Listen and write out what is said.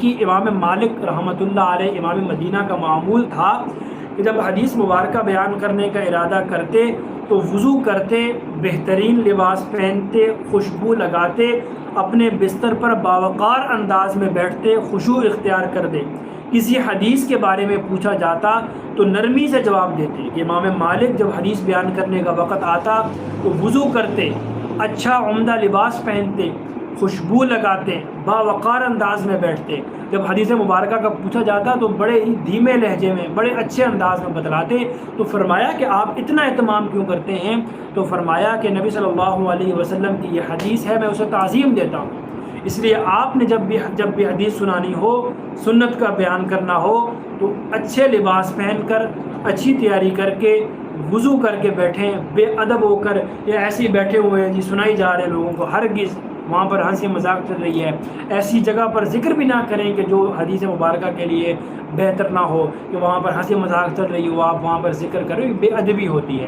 بلکہ امام مالک رحمۃ اللہ علیہ امام مدینہ کا معمول تھا کہ جب حدیث مبارکہ بیان کرنے کا ارادہ کرتے تو وضو کرتے، بہترین لباس پہنتے، خوشبو لگاتے، اپنے بستر پر باوقار انداز میں بیٹھتے، خشوع اختیار کر دے۔ کسی حدیث کے بارے میں پوچھا جاتا تو نرمی سے جواب دیتے کہ امام مالک جب حدیث بیان کرنے کا وقت آتا تو وضو کرتے، اچھا عمدہ لباس پہنتے، خوشبو لگاتے، باوقار انداز میں بیٹھتے۔ جب حدیث مبارکہ کا پوچھا جاتا تو بڑے ہی دھیمے لہجے میں، بڑے اچھے انداز میں بتلاتے۔ تو فرمایا کہ آپ اتنا اہتمام کیوں کرتے ہیں؟ تو فرمایا کہ نبی صلی اللہ علیہ وسلم کی یہ حدیث ہے، میں اسے تعظیم دیتا ہوں، اس لیے آپ نے جب بھی حدیث سنانی ہو، سنت کا بیان کرنا ہو تو اچھے لباس پہن کر، اچھی تیاری کر کے، وضو کر کے بیٹھیں، بے ادب ہو کر یا ایسے ہی بیٹھے ہوئے ہیں جی سنائی جا رہے ہیں لوگوں کو، ہرگز وہاں پر ہنسی مذاق چل رہی ہے، ایسی جگہ پر ذکر بھی نہ کریں کہ جو حدیث مبارکہ کے لیے بہتر نہ ہو، کہ وہاں پر ہنسی مذاق چل رہی ہو آپ وہاں پر ذکر کریں، بے ادبی ہوتی ہے۔